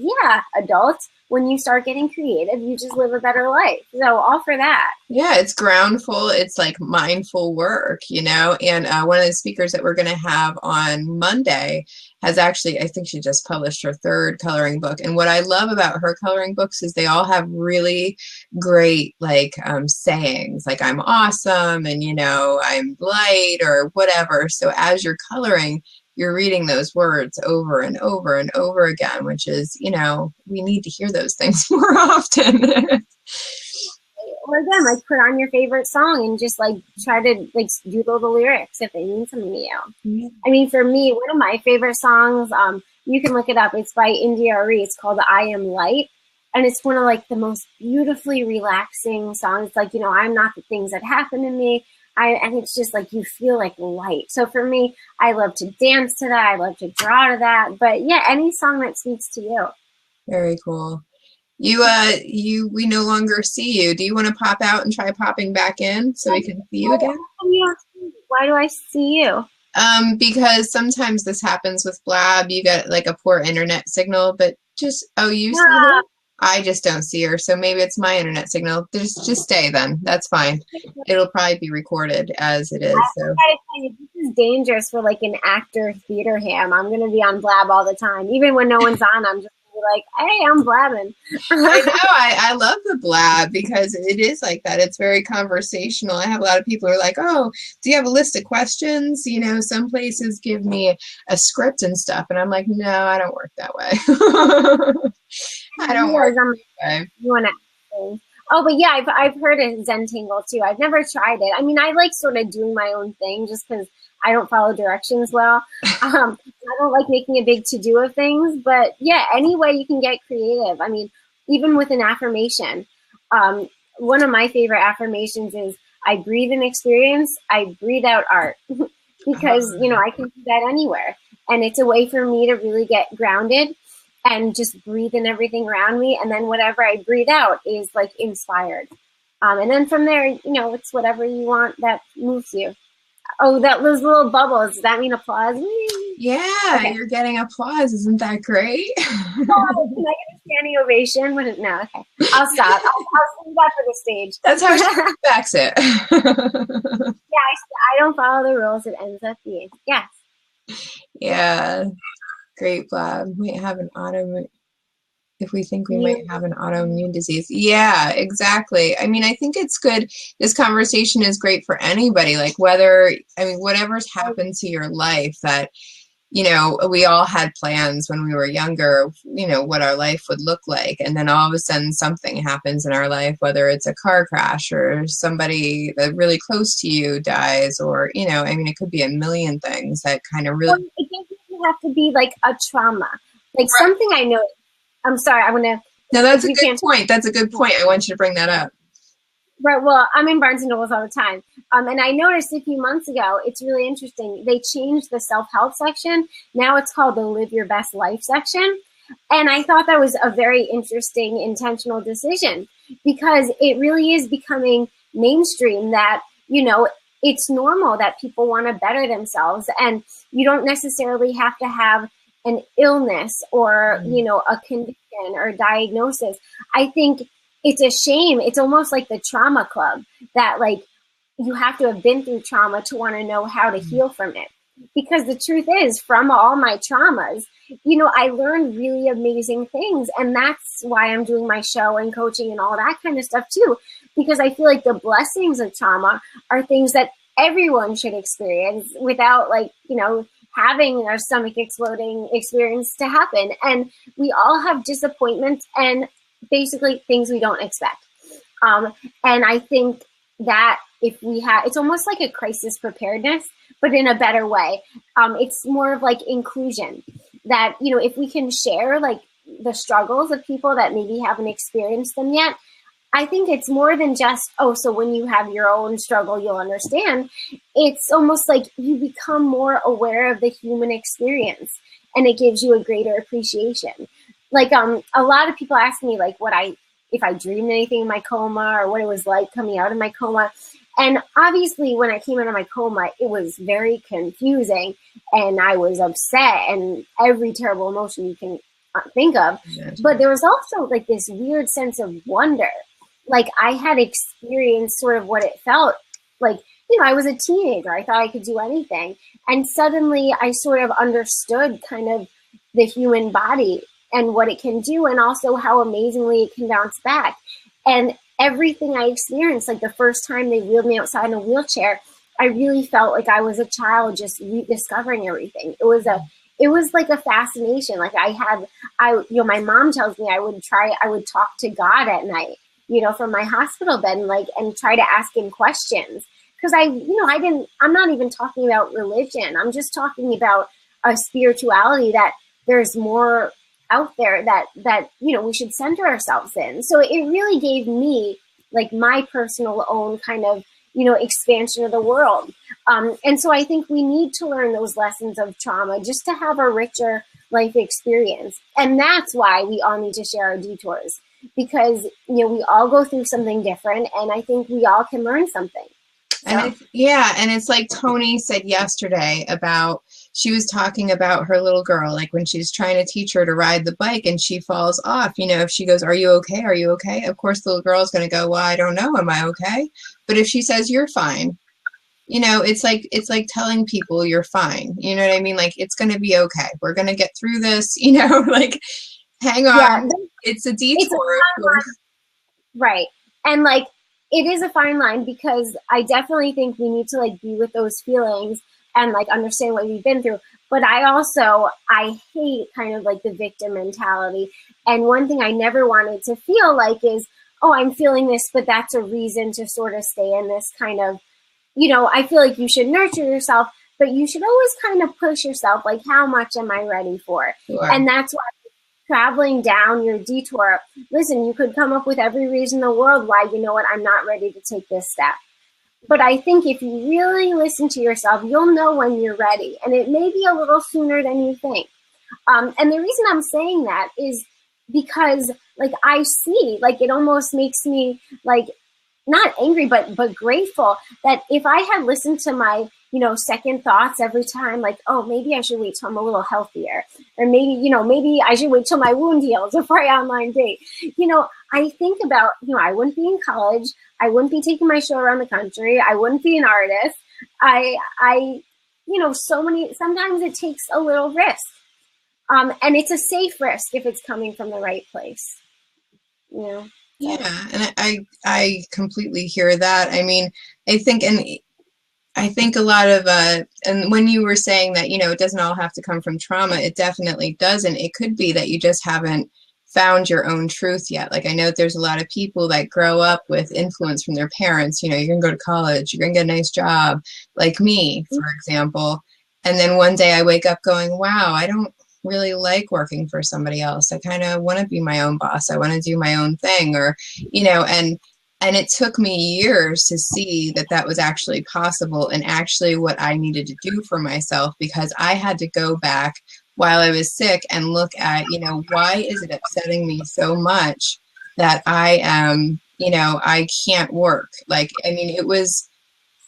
adults, when you start getting creative, you just live a better life. So all for that. Yeah, it's groundful. It's like mindful work, and one of the speakers that we're going to have on Monday has actually, I think she just published her third coloring book. And what I love about her coloring books is they all have really great like sayings like I'm awesome and, I'm light or whatever. So as you're coloring, you're reading those words over and over and over again, which is, we need to hear those things more often. Or again, like put on your favorite song and just like try to like doodle the lyrics if they mean something to you. Mm-hmm. I mean, for me, one of my favorite songs, you can look it up. It's by India Arie. It's called I Am Light. And it's one of like the most beautifully relaxing songs. It's like, I'm not the things that happen to me. And it's just like you feel like light. So for me, I love to dance to that. I love to draw to that. But yeah, any song that speaks to you. Very cool. We no longer see you. Do you want to pop out and try popping back in so we can see you again? Why do I see you? Because sometimes this happens with Blab. You get like a poor internet signal, but you see her? I just don't see her, so maybe it's my internet signal. Just stay then. That's fine. It'll probably be recorded as it is. So. I gotta tell you, this is dangerous for like an actor theater ham. I'm gonna be on Blab all the time, even when no one's on. I'm just gonna be like, hey, I'm blabbing. I know. I love the Blab because it is like that. It's very conversational. I have a lot of people who are like, oh, do you have a list of questions? Some places give me a script and stuff, and I'm like, no, I don't work that way. I don't work that way. Oh, but yeah, I've heard of Zentangle too. I've never tried it. I mean, I like sort of doing my own thing just because I don't follow directions well. I don't like making a big to-do of things. But yeah, any way you can get creative. I mean, even with an affirmation. One of my favorite affirmations is I breathe in experience, I breathe out art. Because, I can do that anywhere. And it's a way for me to really get grounded and just breathe in everything around me. And then whatever I breathe out is like inspired. And then from there, it's whatever you want that moves you. Oh, those little bubbles. Does that mean applause? Yeah, okay. You're getting applause. Isn't that great? Can I get a standing ovation? No, okay. I'll stop. I'll sing that for the stage. That's how she expects it. Yeah, I don't follow the rules. It ends up being. Yes. Yeah. Great, Blab. We have an autoimmune. If we think we might have an autoimmune disease. Yeah, exactly. I mean, I think it's good. This conversation is great for anybody. Like whatever's happened to your life that, we all had plans when we were younger, what our life would look like. And then all of a sudden something happens in our life, whether it's a car crash or somebody that really close to you dies or, it could be a million things that kind of really. It gives you have to be like a trauma. Like Right. something I know. I'm sorry, I want to, No, that's if a you good can't. point. That's a good point. I want you to bring that up. Right. Well, I'm in Barnes and Nobles all the time. And I noticed a few months ago, it's really interesting. They changed the self-help section. Now it's called the Live Your Best Life section. And I thought that was a very interesting, intentional decision because it really is becoming mainstream that, it's normal that people want to better themselves. And you don't necessarily have to have an illness or, a condition or diagnosis. I think it's a shame. It's almost like the trauma club that like you have to have been through trauma to want to know how to heal from it. Because the truth is, from all my traumas, I learned really amazing things. And that's why I'm doing my show and coaching and all that kind of stuff too. Because I feel like the blessings of trauma are things that everyone should experience without having a stomach exploding experience to happen. And we all have disappointments and basically things we don't expect. And I think that if we have, it's almost like a crisis preparedness, but in a better way. It's more of like inclusion that, if we can share like the struggles of people that maybe haven't experienced them yet, I think it's more than just, so when you have your own struggle, you'll understand. It's almost like you become more aware of the human experience and it gives you a greater appreciation. Like, a lot of people ask me like if I dreamed anything in my coma or what it was like coming out of my coma. And obviously when I came out of my coma, it was very confusing and I was upset and every terrible emotion you can think of. But there was also like this weird sense of wonder. Like I had experienced sort of what it felt like, I was a teenager. I thought I could do anything. And suddenly I sort of understood kind of the human body and what it can do and also how amazingly it can bounce back. And everything I experienced, like the first time they wheeled me outside in a wheelchair, I really felt like I was a child just rediscovering everything. It was like a fascination. Like my mom tells me I would talk to God at night, from my hospital bed and try to ask him questions. Because I'm not even talking about religion. I'm just talking about a spirituality that there's more out there that we should center ourselves in. So it really gave me like my personal own kind of expansion of the world. And so I think we need to learn those lessons of trauma just to have a richer life experience. And that's why we all need to share our detours, because we all go through something different, and I think we all can learn something. And it's like Tony said yesterday about, she was talking about her little girl, like when she's trying to teach her to ride the bike and she falls off, if she goes, "Are you okay? Are you okay?" Of course, the little girl is going to go, "Well, I don't know. Am I okay?" But if she says, "You're fine," it's like telling people you're fine. You know what I mean? Like, it's going to be okay. We're going to get through this, like, hang on. Yeah, it's a detour. Right. And like, it is a fine line because I definitely think we need to like be with those feelings and like understand what we've been through. But I hate kind of like the victim mentality. And one thing I never wanted to feel like is, I'm feeling this, but that's a reason to sort of stay in this kind of, I feel like you should nurture yourself, but you should always kind of push yourself. Like, how much am I ready for? Sure. And that's why traveling down your detour, listen, you could come up with every reason in the world why, I'm not ready to take this step. But I think if you really listen to yourself, you'll know when you're ready. And it may be a little sooner than you think. And the reason I'm saying that is because like I see, like it almost makes me like not angry, but grateful that if I had listened to my, second thoughts every time, like, maybe I should wait till I'm a little healthier, or maybe I should wait till my wound heals before I online date. I think about, I wouldn't be in college. I wouldn't be taking my show around the country. I wouldn't be an artist. Sometimes it takes a little risk. And it's a safe risk if it's coming from the right place. Yeah, and I completely hear that. I mean, I think a lot of and when you were saying that, it doesn't all have to come from trauma, it definitely doesn't. It could be that you just haven't found your own truth yet. Like, I know that there's a lot of people that grow up with influence from their parents. You're gonna go to college, you're gonna get a nice job, like me, for example. And then one day I wake up going, wow, I don't really like working for somebody else. I kind of want to be my own boss. I want to do my own thing, or, and it took me years to see that that was actually possible and actually what I needed to do for myself, because I had to go back while I was sick and look at, why is it upsetting me so much that I am, I can't work. Like, I mean,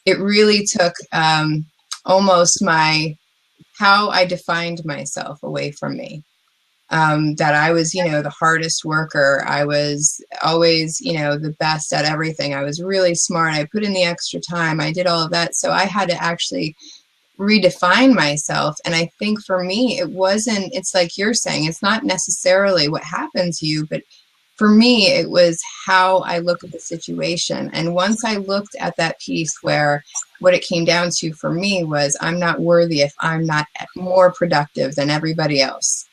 it really took almost how I defined myself away from me. That I was, the hardest worker. I was always, the best at everything. I was really smart. I put in the extra time. I did all of that. So I had to actually redefine myself. And I think for me, it's like you're saying, it's not necessarily what happened to you, but for me, it was how I look at the situation. And once I looked at that piece where what it came down to for me was, I'm not worthy if I'm not more productive than everybody else.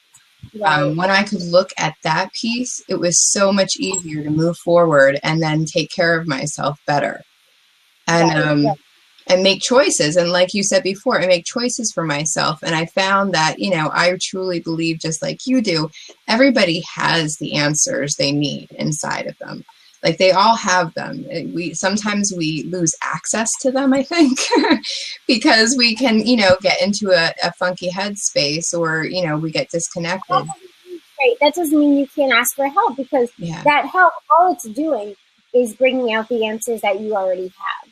Right. When I could look at that piece, it was so much easier to move forward and then take care of myself better. And, Right. and make choices. And like you said before, I make choices for myself. And I found that, I truly believe, just like you do, everybody has the answers they need inside of them. Like, they all have them. Sometimes we lose access to them, I think, because we can, get into a funky headspace, or, we get disconnected. Right. That doesn't mean you can't ask for help, because that help, all it's doing is bringing out the answers that you already have.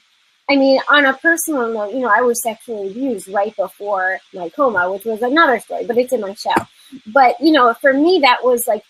I mean, on a personal note, I was sexually abused right before my coma, which was another story, but it's in my show. But, for me, that was like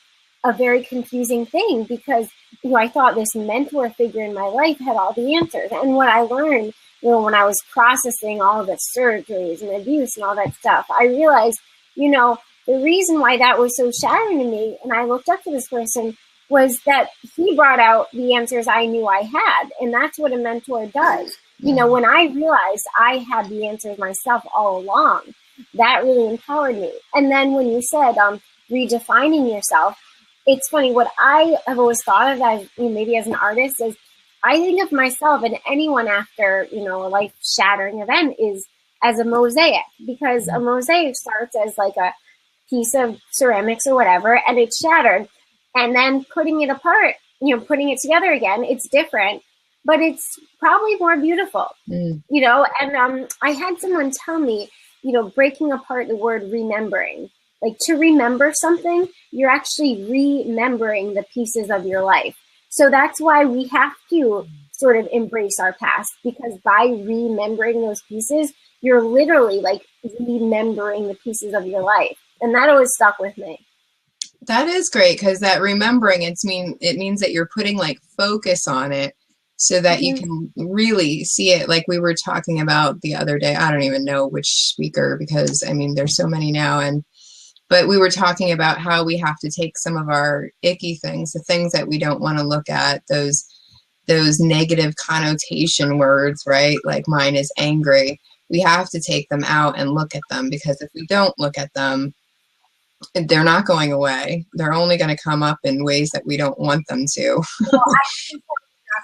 a very confusing thing, because, I thought this mentor figure in my life had all the answers. And what I learned, when I was processing all the surgeries and abuse and all that stuff, I realized, the reason why that was so shattering to me, and I looked up to this person, was that he brought out the answers I knew I had. And that's what a mentor does. When I realized I had the answers myself all along, that really empowered me. And then when you said redefining yourself, it's funny, what I have always thought of as, maybe as an artist, is I think of myself and anyone after, a life-shattering event is as a mosaic, because a mosaic starts as like a piece of ceramics or whatever, and it's shattered. And then putting it apart, putting it together again, it's different, but it's probably more beautiful, And I had someone tell me, breaking apart the word remembering, like, to remember something, you're actually remembering the pieces of your life. So that's why we have to sort of embrace our past, because by remembering those pieces, you're literally like remembering the pieces of your life. And that always stuck with me. That is great, because that remembering, it means that you're putting like focus on it, so that you can really see it. Like we were talking about the other day, I don't even know which speaker, because I mean, there's so many now, but we were talking about how we have to take some of our icky things, the things that we don't want to look at, those negative connotation words, right? Like mine is angry. We have to take them out and look at them, because if we don't look at them, they're not going away. They're only going to come up in ways that we don't want them to.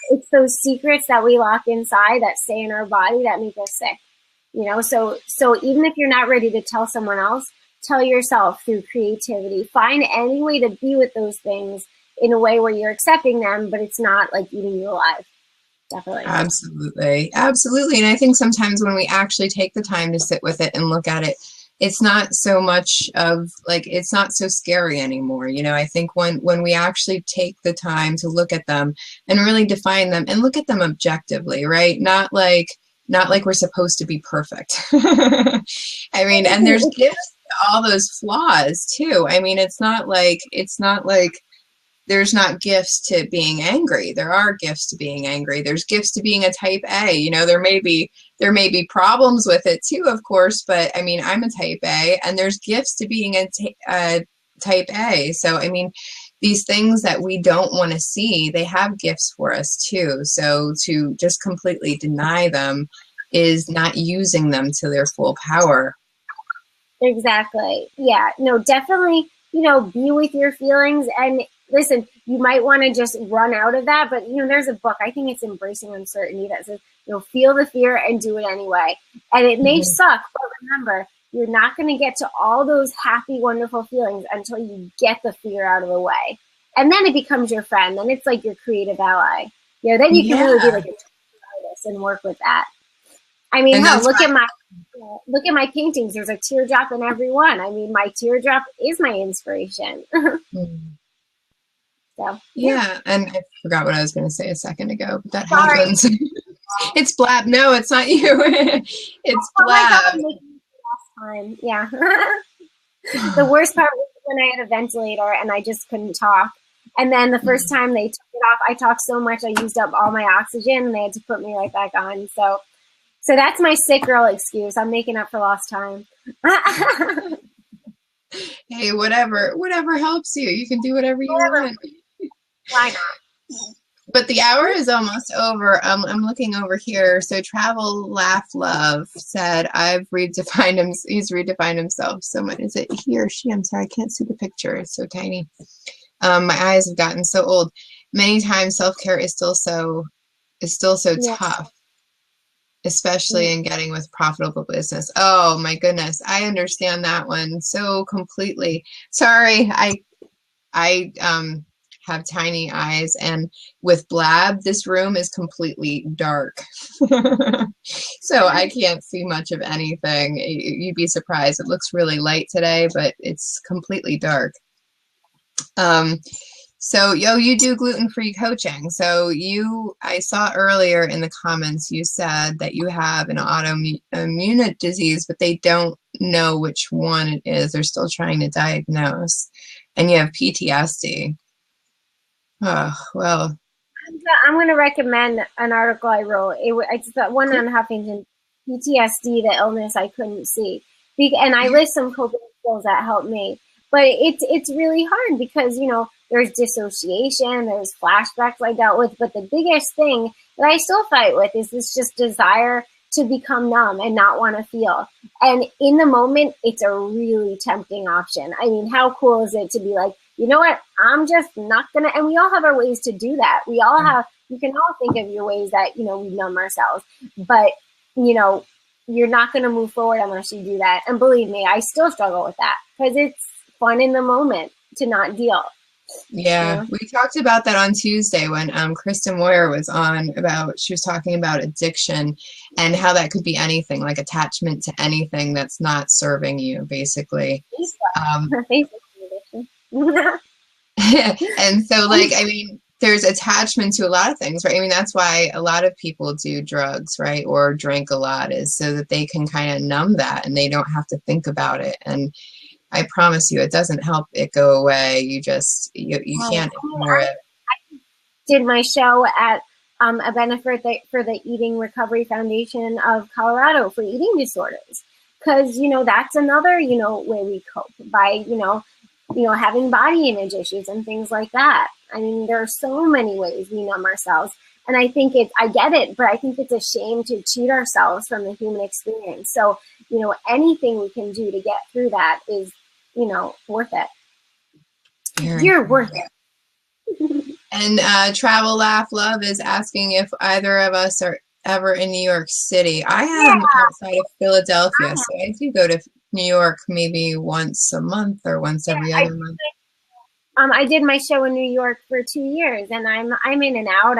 It's those secrets that we lock inside that stay in our body that make us sick. So even if you're not ready to tell someone else, tell yourself through creativity. Find any way to be with those things in a way where you're accepting them, but it's not like eating you alive. Definitely. Absolutely. Absolutely. And I think sometimes when we actually take the time to sit with it and look at it, it's not so much of like, it's not so scary anymore. I think when we actually take the time to look at them and really define them and look at them objectively, right? Not like we're supposed to be perfect. I mean, and there's gifts to all those flaws too. I mean, it's not like there's not gifts to being angry. There are gifts to being angry. There's gifts to being a type A. There may be problems with it too, of course, but I mean, I'm a type A, and there's gifts to being a type A. So, I mean, these things that we don't want to see, they have gifts for us too. So to just completely deny them is not using them to their full power. Exactly. Yeah, no, definitely, be with your feelings. And listen, you might want to just run out of that, but there's a book, I think it's Embracing Uncertainty, that says feel the fear and do it anyway. And it may Mhm. suck, but remember, you're not going to get to all those happy, wonderful feelings until you get the fear out of the way. And then it becomes your friend. Then it's like your creative ally. Then you can really be Yeah. like a artist and work with that. I mean, And hell, that's why, look at my paintings. There's a teardrop in every one. I mean, my teardrop is my inspiration. So yeah. And I forgot what I was going to say a second ago, but that sorry. happens. It's Blab. No, it's not you. It's Oh my God, Blab. making last time. Yeah. The worst part was when I had a ventilator and I just couldn't talk. And then the first time they took it off, I talked so much I used up all my oxygen and they had to put me right back on. So that's my sick girl excuse. I'm making up for lost time. Hey, whatever helps you. You can do whatever you want. Why not? But the hour is almost over. I'm looking over here. So Travel Laugh Love said, he's redefined himself so much. Is it he or she? I'm sorry, I can't see the picture. It's so tiny. My eyes have gotten so old. Many times self-care is still so Yeah. tough, especially in getting with profitable business. Oh my goodness. I understand that one so completely. Sorry, I have tiny eyes, and with Blab, this room is completely dark. So I can't see much of anything. You'd be surprised. It looks really light today, but it's completely dark. So you do gluten-free coaching. So I saw earlier in the comments, you said that you have an autoimmune disease, but they don't know which one it is. They're still trying to diagnose, and you have PTSD. Oh, well. I'm going to recommend an article I wrote. It's the one on Huffington, PTSD, the illness I couldn't see. And I list some coping skills that helped me. But it's really hard because, there's dissociation, there's flashbacks I dealt with. But the biggest thing that I still fight with is this just desire to become numb and not want to feel. And in the moment, it's a really tempting option. I mean, how cool is it to be like, you know what, I'm just not going to, and we all have our ways to do that. You can all think of your ways that, we numb ourselves, but, you're not going to move forward unless you do that. And believe me, I still struggle with that because it's fun in the moment to not deal. Yeah, we talked about that on Tuesday when Kristen Moyer was on she was talking about addiction and how that could be anything, like attachment to anything that's not serving you, basically. And so, there's attachment to a lot of things, right? I mean, that's why a lot of people do drugs, right? Or drink a lot, is so that they can kind of numb that and they don't have to think about it. And I promise you, it doesn't help it go away. You can't ignore it. I did my show at a benefit for the Eating Recovery Foundation of Colorado for eating disorders. Because, that's another, way we cope by, having body image issues and things like that. I mean, there are so many ways we numb ourselves. And I think I get it, but I think it's a shame to cheat ourselves from the human experience. So, anything we can do to get through that is, worth it. You're worth it. And Travel Laugh Love is asking if either of us are ever in New York City. I am outside of Philadelphia, so I do go to New York maybe once a month or once every other month. I did my show in New York for 2 years, and I'm in and out.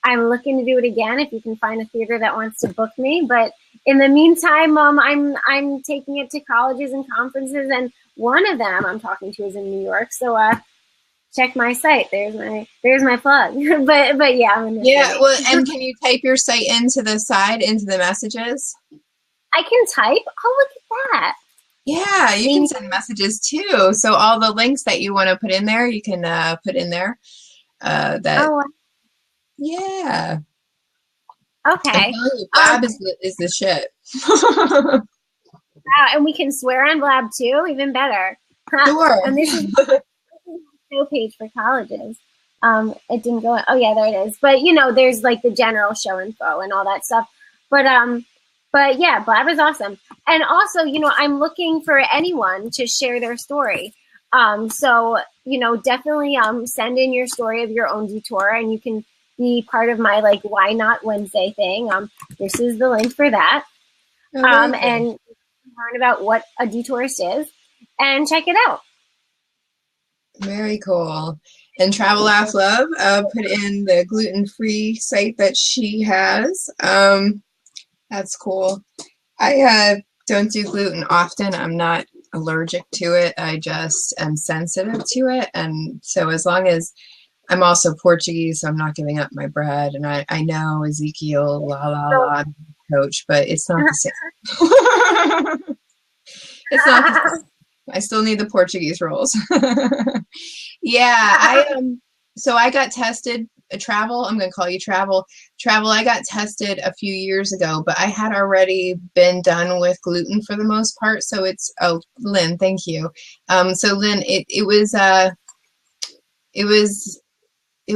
I'm looking to do it again if you can find a theater that wants to book me. But in the meantime, I'm taking it to colleges and conferences, and one of them I'm talking to is in New York. So check my site. There's my plug. but yeah, I'm in the city. Well, and can you type your site into the messages? I can type. Oh, look at that. Yeah, you can send messages too. So all the links that you want to put in there, you can put in there. Yeah. Okay. Blab is the shit. Wow, and we can swear on Blab too, even better. Sure. And this is the show page for colleges. It didn't go. Oh yeah, there it is. But there's like the general show info and all that stuff. But yeah, Blab is awesome. And also, I'm looking for anyone to share their story. So definitely send in your story of your own detour, and you can be part of my like Why Not Wednesday thing, this is the link for that. And learn about what a detourist is and check it out. Very cool. And Travel Laugh Love, put in the gluten-free site that she has. That's cool. I don't do gluten often. I'm not allergic to it. I just am sensitive to it. And so as long as I'm also Portuguese, so I'm not giving up my bread. And I know Ezekiel, la la la, coach, but it's not the same. It's not the same. I still need the Portuguese rolls. Yeah, so I got tested. Travel, I'm going to call you Travel. Travel, I got tested a few years ago, but I had already been done with gluten for the most part. So it's, oh, Lynn, thank you. So Lynn, it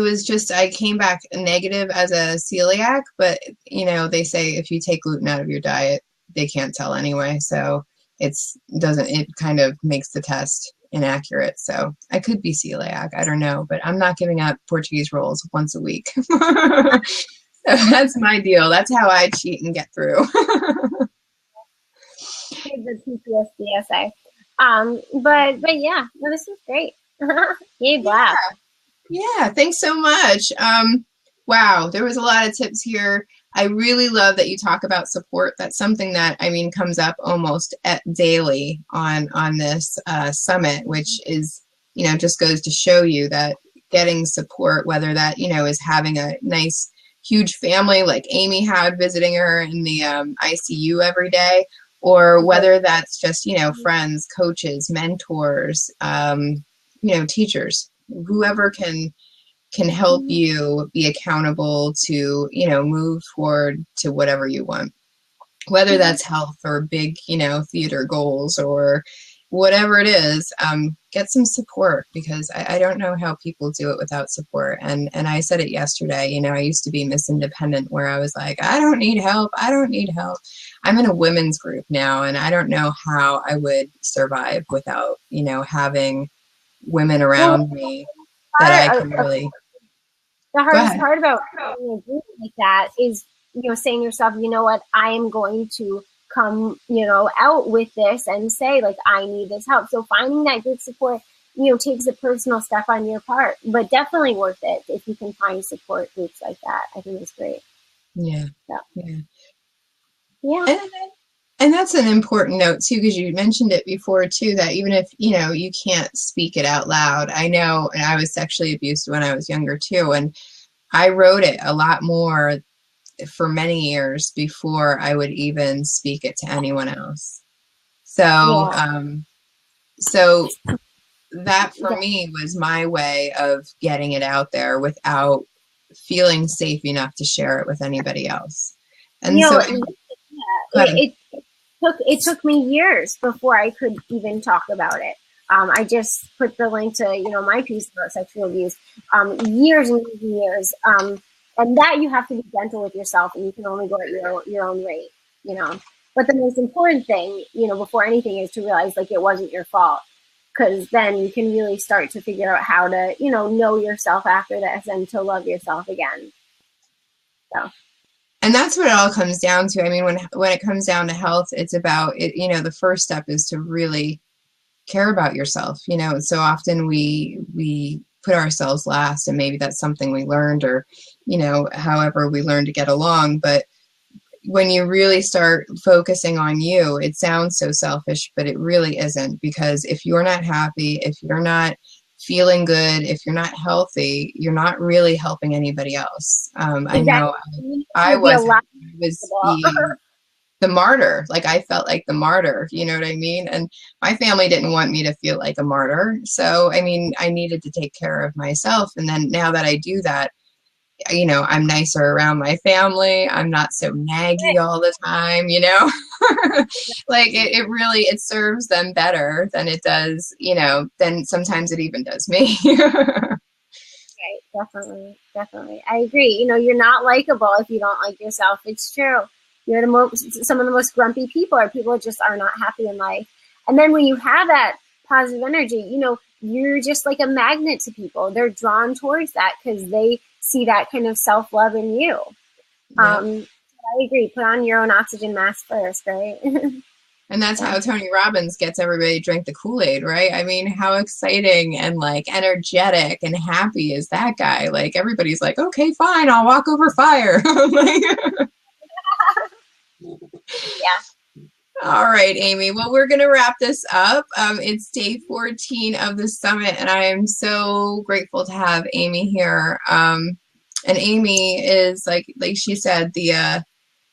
was just, I came back negative as a celiac, but you know, they say if you take gluten out of your diet, they can't tell anyway. So it kind of makes the test inaccurate. So I could be celiac, I don't know, but I'm not giving up Portuguese rolls once a week. So that's my deal. That's how I cheat and get through. The PTSD essay. But yeah, no, this was great. Yay, Blab. Yeah, thanks so much. Wow, there was a lot of tips here. I really love that you talk about support. That's something that, I mean, comes up almost daily on this summit, which is, you know, just goes to show you that getting support, whether that, you know, is having a nice, huge family like Amy had visiting her in the ICU every day, or whether that's just, you know, friends, coaches, mentors, you know, teachers, whoever can help you be accountable to, you know, move forward to whatever you want, whether that's health or big, you know, theater goals or whatever it is. Get some support, because I don't know how people do it without support. And I said it yesterday, you know, I used to be Miss Independent, where I was like, I don't need help. I don't need help. I'm in a women's group now, and I don't know how I would survive without, you know, having women around me that I can really. The hardest part about being a group like that is, you know, saying to yourself, you know what, I am going to come, you know, out with this and say, like, I need this help. So finding that group support, you know, takes a personal step on your part, but definitely worth it if you can find support groups like that. I think it's great. Yeah. So. Yeah. And that's an important note too, because you mentioned it before too, that even if, you know, you can't speak it out loud. I know, and I was sexually abused when I was younger too, and I wrote it a lot more for many years before I would even speak it to anyone else. So, so that for me was my way of getting it out there without feeling safe enough to share it with anybody else. And you so know, it took me years before I could even talk about it. I just put the link to, you know, my piece about sexual abuse, years and years and years. And that you have to be gentle with yourself, and you can only go at your own rate, you know. But the most important thing, you know, before anything, is to realize, like, it wasn't your fault, because then you can really start to figure out how to, you know yourself after this and to love yourself again. So. And that's what it all comes down to. I mean, when it comes down to health, it's about it. You know, the first step is to really care about yourself. You know, so often we put ourselves last, and maybe that's something we learned, or, you know, however we learn to get along. But when you really start focusing on you, it sounds so selfish, but it really isn't, because if you're not happy, if you're not feeling good, if you're not healthy, you're not really helping anybody else. I know I was the martyr. Like, I felt like the martyr, you know what I mean? And my family didn't want me to feel like a martyr. So, I mean, I needed to take care of myself. And then now that I do that, you know, I'm nicer around my family. I'm not so naggy all the time, you know. Like, it really, it serves them better than it does, you know, than sometimes it even does me. Right, definitely. I agree. You know, you're not likable if you don't like yourself. It's true. You're some of the most grumpy people are people that just are not happy in life. And then when you have that positive energy, you know, you're just like a magnet to people. They're drawn towards that because they see that kind of self-love in you. Yep. I agree. Put on your own oxygen mask first, right? And that's Yeah. how Tony Robbins gets everybody to drink the Kool-Aid, right? I mean, how exciting and like energetic and happy is that guy? Like everybody's like, okay, fine, I'll walk over fire. Like, Yeah. all right, Amy. Well, we're going to wrap this up. It's day 14 of the summit, and I am so grateful to have Amy here. And Amy is, like she said, the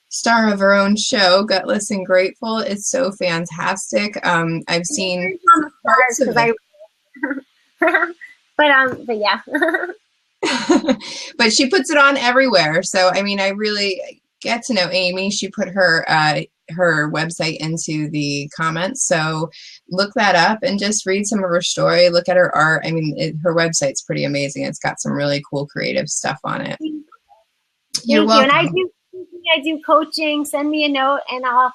star of her own show, Gutless and Grateful. It's so fantastic. I've seen parts of it. But yeah. But she puts it on everywhere. So, I mean, I really get to know Amy. She put her website into the comments. So look that up and just read some of her story. Look at her art. I mean, her website's pretty amazing. It's got some really cool creative stuff on it. You're welcome. And I do coaching. Send me a note and I'll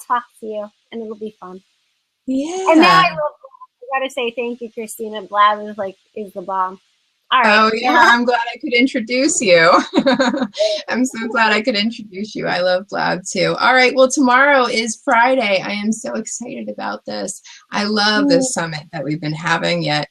talk to you and it'll be fun. Yeah. And now I gotta say thank you, Christina. Blab is the bomb. All right. Oh yeah, I'm glad I could introduce you. I'm so glad I could introduce you. I love Blab too. All right, well, tomorrow is Friday. I am so excited about this. I love this summit that we've been having, yet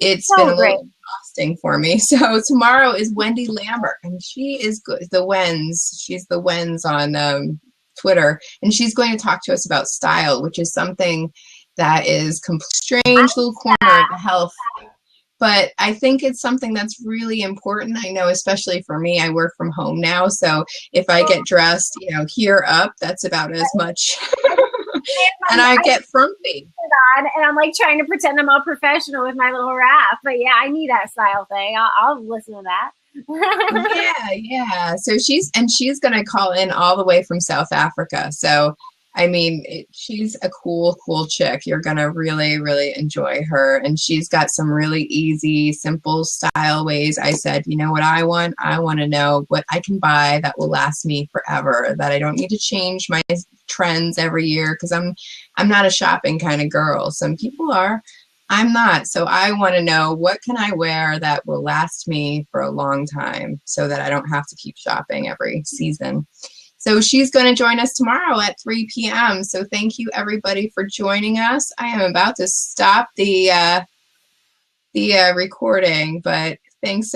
it's been a little exhausting for me. So tomorrow is Wendy Lambert, and she is good. The Wens. She's the Wens on Twitter, and she's going to talk to us about style, which is something that is strange little corner of the health. But I think it's something that's really important. I know, especially for me, I work from home now. So if I get dressed, here up, that's about as much. And I get frumpy. And I'm like trying to pretend I'm all professional with my little wrap. But yeah, I need that style thing. I'll listen to that. Yeah. So she's going to call in all the way from South Africa. So I mean, she's a cool chick. You're going to really, really enjoy her. And she's got some really easy, simple style ways. I said, you know what I want? I want to know what I can buy that will last me forever, that I don't need to change my trends every year, because I'm not a shopping kind of girl. Some people are. I'm not. So I want to know, what can I wear that will last me for a long time so that I don't have to keep shopping every season. So she's going to join us tomorrow at 3 p.m. So thank you, everybody, for joining us. I am about to stop the recording, but thanks